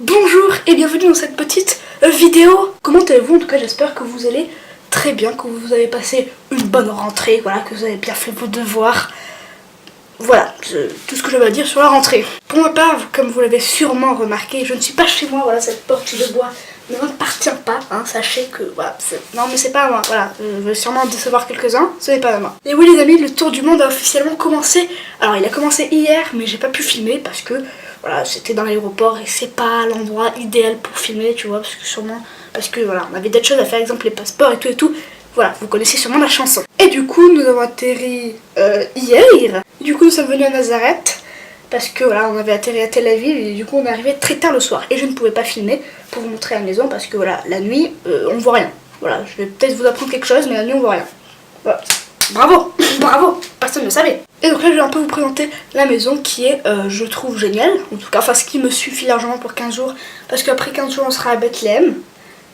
Bonjour et bienvenue dans cette petite vidéo. Comment allez-vous? En tout cas j'espère que vous allez très bien, que vous avez passé une bonne rentrée, voilà, que vous avez bien fait vos devoirs. Voilà, c'est tout ce que j'avais à dire sur la rentrée. Pour ma part, comme vous l'avez sûrement remarqué, je ne suis pas chez moi, voilà, cette porte de bois ne m'appartient pas, hein, sachez que, voilà, non mais c'est pas à moi, voilà, je vais sûrement décevoir quelques-uns, ce n'est pas à moi. Et oui les amis, le tour du monde a officiellement commencé. Alors il a commencé hier, mais j'ai pas pu filmer parce que, voilà, c'était dans l'aéroport et c'est pas l'endroit idéal pour filmer, tu vois, parce que voilà, on avait d'autres choses à faire, exemple les passeports et tout. Voilà, vous connaissez sûrement la chanson. Et du coup, nous avons atterri hier. Du coup, nous sommes venus à Nazareth parce que voilà, on avait atterri à Tel Aviv et du coup, on est arrivé très tard le soir. Et je ne pouvais pas filmer pour vous montrer la maison parce que voilà, la nuit, on voit rien. Voilà, je vais peut-être vous apprendre quelque chose, mais la nuit, on voit rien. Voilà. Bravo, bravo, personne ne le savait. Et donc là, je vais un peu vous présenter la maison qui est, je trouve, géniale. En tout cas, enfin, ce qui me suffit largement pour 15 jours. Parce qu'après 15 jours, on sera à Bethléem.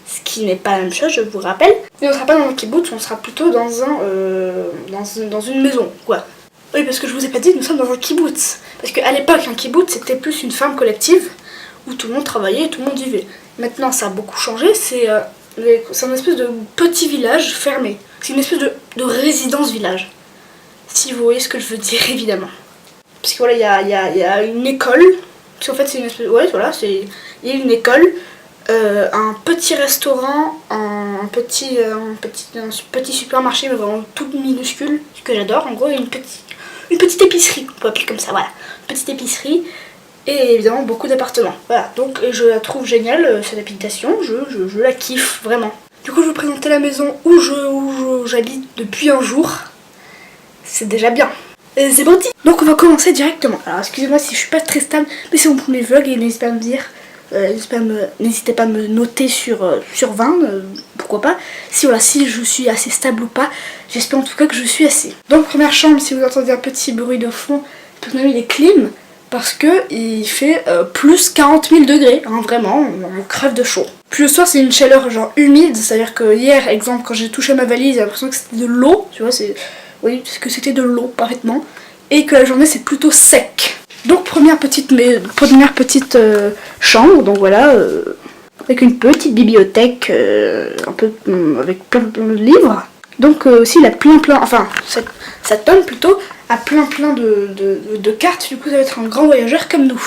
Ce qui n'est pas la même chose, je vous rappelle. Mais on sera pas dans un kibbutz, on sera plutôt dans une maison, quoi. Oui, parce que je vous ai pas dit que nous sommes dans un kibbutz. Parce qu'à l'époque, un kibbutz, c'était plus une ferme collective où tout le monde travaillait et tout le monde vivait. Maintenant, ça a beaucoup changé, c'est une espèce de petit village fermé. C'est une espèce de résidence-village. Si vous voyez ce que je veux dire, évidemment. Parce que voilà, il y a une école. Parce qu'en fait, c'est une espèce... Ouais, voilà, il y a une école. Un petit restaurant, un petit supermarché, mais vraiment tout minuscule, ce que j'adore. En gros, une petite épicerie, on peut appeler comme ça, voilà. Une petite épicerie et évidemment beaucoup d'appartements. Voilà, donc je la trouve géniale, cette habitation, je la kiffe vraiment. Du coup, je vais vous présenter la maison où j'habite depuis un jour. C'est déjà bien. Et c'est parti. Donc on va commencer directement. Alors excusez-moi si je suis pas très stable, mais c'est mon premier vlog et n'hésitez pas à me dire... n'hésitez pas à me noter sur 20, pourquoi pas, si je suis assez stable ou pas. J'espère en tout cas que je suis assez. Donc première chambre, si vous entendez un petit bruit de fond, parce que il est clim, parce que il fait plus 40 000 degrés, hein, vraiment, on crève de chaud. Puis le soir c'est une chaleur genre humide, c'est-à-dire que hier, exemple, quand j'ai touché ma valise, j'ai l'impression que c'était de l'eau, tu vois, oui, que c'était de l'eau parfaitement, et que la journée c'est plutôt sec. Donc première petite chambre, donc voilà, avec une petite bibliothèque, un peu avec plein de livres. Donc aussi il a plein, enfin cette tome plutôt a plein de cartes, du coup ça va être un grand voyageur comme nous.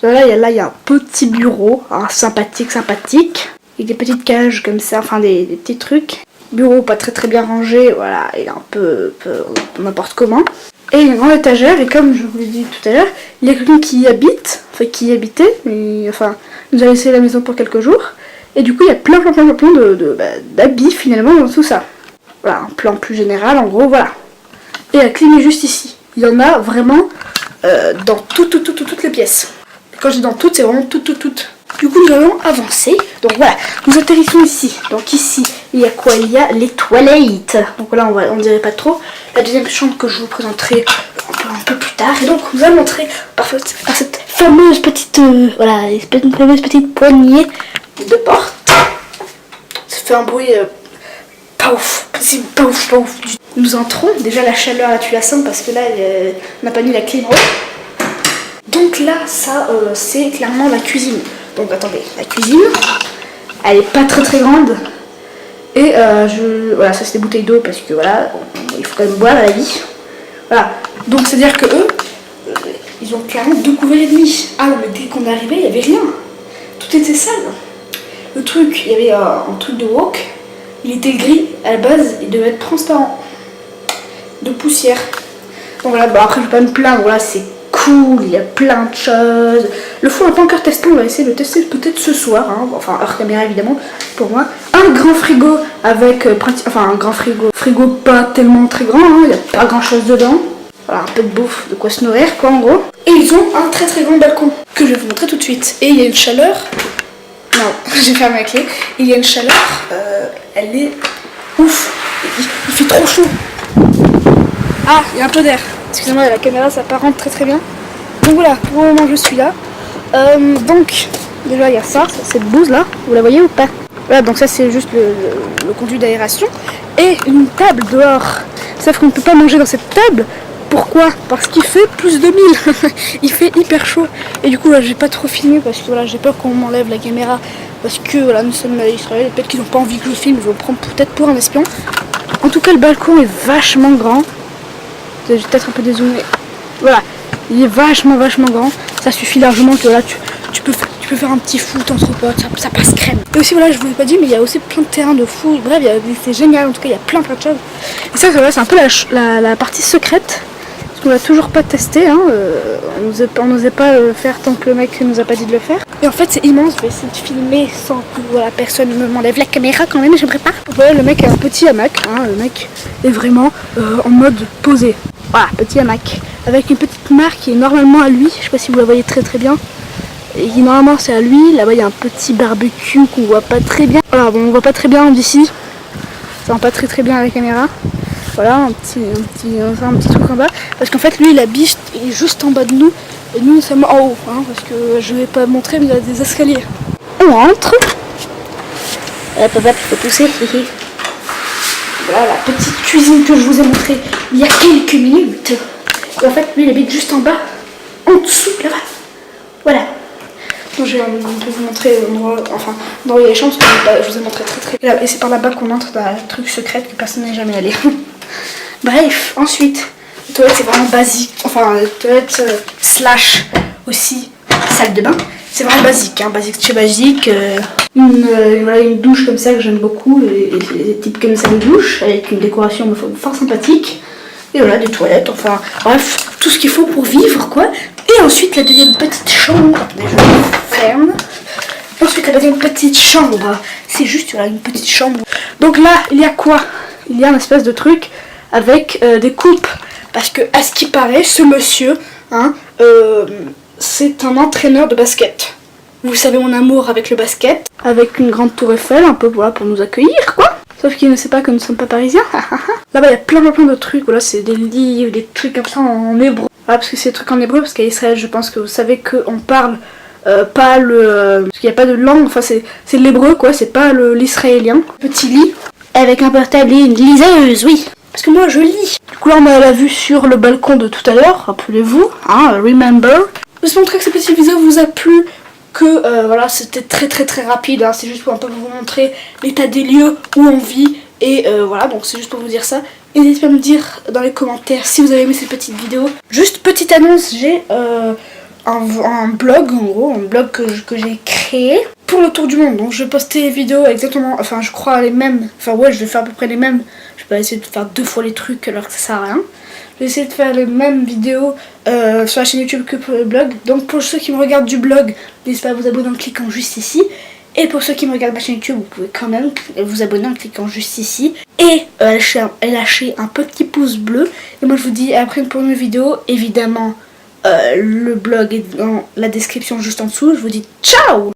Là il y a un petit bureau, hein, sympathique, avec des petites cages comme ça, enfin des petits trucs. Bureau pas très bien rangé, voilà, et un peu n'importe comment. Et une grande étagère, et comme je vous l'ai dit tout à l'heure, il y a quelqu'un qui y habite, enfin qui y habitait, mais enfin, nous a laissé la maison pour quelques jours, et du coup il y a plein d'habits finalement dans tout ça. Voilà, un plan plus général, en gros, voilà. Et la clim est juste ici. Il y en a vraiment dans toutes les pièces. Et quand je dis dans toutes, c'est vraiment toutes. Du coup, nous allons avancer. Donc voilà, nous atterrissons ici. Donc ici, il y a quoi? Il y a les toilettes. Donc voilà, on dirait pas trop. La deuxième chambre que je vous présenterai un peu plus tard. Et donc, on nous a montré par cette fameuse petite, petite poignée de porte. Ça fait un bruit pas ouf. C'est pas ouf. Nous entrons. Déjà, la chaleur, là, tu la sens parce que là, on n'a pas mis la clim. Donc là, ça, c'est clairement la cuisine. Donc attendez, la cuisine, elle est pas très grande. Et voilà, ça c'est des bouteilles d'eau parce que voilà, il faut quand même boire à la vie. Voilà, donc c'est à dire que eux, ils ont clairement 2 couverts et demi. Ah non, mais dès qu'on est arrivé, il n'y avait rien. Tout était sale. Le truc, il y avait un truc de wok, il était gris à la base, il devait être transparent. De poussière. Donc voilà, après je vais pas me plaindre, voilà, c'est cool, il y a plein de choses. Le four n'est pas encore testé, on va essayer de le tester peut-être ce soir, hein. Enfin hors caméra évidemment pour moi. Un grand frigo avec un grand frigo pas tellement très grand, hein. Il n'y a pas grand chose dedans. Voilà, un peu de bouffe, de quoi se nourrir quoi en gros. Et ils ont un très grand balcon que je vais vous montrer tout de suite. Et il y a une chaleur. Non, j'ai fermé la clé. Il y a une chaleur, elle est ouf. Il fait trop chaud. Ah, il y a un peu d'air. Excusez-moi, la caméra ça pas rentre très bien. Donc voilà, pour le moment je suis là. Donc, déjà il y a ça, cette bouse là, vous la voyez ou pas? Voilà, donc ça c'est juste le conduit d'aération. Et une table dehors. Sauf qu'on ne peut pas manger dans cette table Pourquoi? Parce qu'il fait plus de 1000. Il fait hyper chaud. Et du coup là j'ai pas trop filmé parce que voilà j'ai peur qu'on m'enlève la caméra. Parce que voilà nous sommes à Israël. Peut-être qu'ils n'ont pas envie que je filme. Ils vont me prendre peut-être pour un espion. En tout cas le balcon est vachement grand. J'ai peut-être un peu dézoomé. Voilà. Il est vachement grand. Ça suffit largement que là tu peux faire un petit foot entre potes, ça passe crème. Et aussi voilà, je vous l'ai pas dit, mais il y a aussi plein de terrains de foot. Bref, c'est génial, en tout cas il y a plein de choses. Et ça c'est un peu la partie secrète. Parce qu'on l'a toujours pas testé, hein. On n'osait pas le faire tant que le mec nous a pas dit de le faire. Et en fait c'est immense, je vais essayer de filmer sans que voilà, personne ne m'enlève la caméra quand même, j'aimerais pas. Voilà, le mec a un petit hamac, hein. Le mec est vraiment en mode posé. Voilà, petit hamac. Avec une petite marque qui est normalement à lui, je sais pas si vous la voyez très bien. Et qui normalement c'est à lui, là-bas il y a un petit barbecue qu'on voit pas très bien. Voilà, bon on voit pas très bien d'ici. Ça va pas très bien à la caméra. Voilà, un petit truc en bas. Parce qu'en fait lui il est juste en bas de nous. Et nous sommes en haut, hein, parce que je vais pas montrer mais il y a des escaliers. On rentre. Hop, il faut pousser. Voilà la petite cuisine que je vous ai montrée il y a quelques minutes. Et en fait lui il habite juste en bas, en dessous là-bas. Voilà. Donc je vais vous montrer l'endroit, enfin dans les chambres, parce que je vous ai montré très. Et c'est par là-bas qu'on entre dans un truc secret que personne n'est jamais allé. Bref, ensuite, les toilettes c'est vraiment basique, enfin les toilettes slash aussi salle de bain. C'est vraiment basique, hein, basique chez basique. Voilà, une douche comme ça que j'aime beaucoup, les types comme ça de douche, avec une décoration fort sympathique. Et voilà, des toilettes, enfin bref, tout ce qu'il faut pour vivre quoi. Et ensuite la deuxième petite chambre, attendez, je vous ferme. Ensuite la deuxième petite chambre, c'est juste voilà, une petite chambre. Donc là, il y a quoi? Il y a une espèce de truc avec des coupes. Parce que à ce qui paraît, ce monsieur, hein, c'est un entraîneur de basket. Vous savez mon amour avec le basket. Avec une grande tour Eiffel, un peu voilà, pour nous accueillir quoi. Sauf qu'il ne sait pas que nous ne sommes pas parisiens. Là-bas il y a plein de trucs, voilà, c'est des livres, des trucs comme ça en hébreu. Voilà, parce que c'est des trucs en hébreu, parce qu'à Israël je pense que vous savez qu'on parle pas le... parce qu'il n'y a pas de langue, enfin c'est l'hébreu quoi, c'est pas l'israélien. Petit lit, avec un portable et une liseuse, oui. Parce que moi je lis. Du coup là on a la vue sur le balcon de tout à l'heure, rappelez-vous, hein, remember. Je vous montrer que ce petit vidéo vous a plu. Que voilà, c'était très rapide, hein, c'est juste pour un peu vous montrer l'état des lieux où on vit et voilà, donc c'est juste pour vous dire ça. Et n'hésitez pas à me dire dans les commentaires si vous avez aimé cette petite vidéo. Juste petite annonce, j'ai un blog en gros, un blog que j'ai créé pour le tour du monde. Donc je vais poster les vidéos exactement, enfin je crois les mêmes, enfin ouais je vais faire à peu près les mêmes. Je vais pas essayer de faire 2 fois les trucs alors que ça sert à rien. Je vais essayer de faire les mêmes vidéos sur la chaîne YouTube que pour le blog. Donc pour ceux qui me regardent du blog, n'hésitez pas à vous abonner en cliquant juste ici. Et pour ceux qui me regardent ma chaîne YouTube, vous pouvez quand même vous abonner en cliquant juste ici. Et lâcher un petit pouce bleu. Et moi je vous dis après pour une vidéo, évidemment le blog est dans la description juste en dessous. Je vous dis ciao!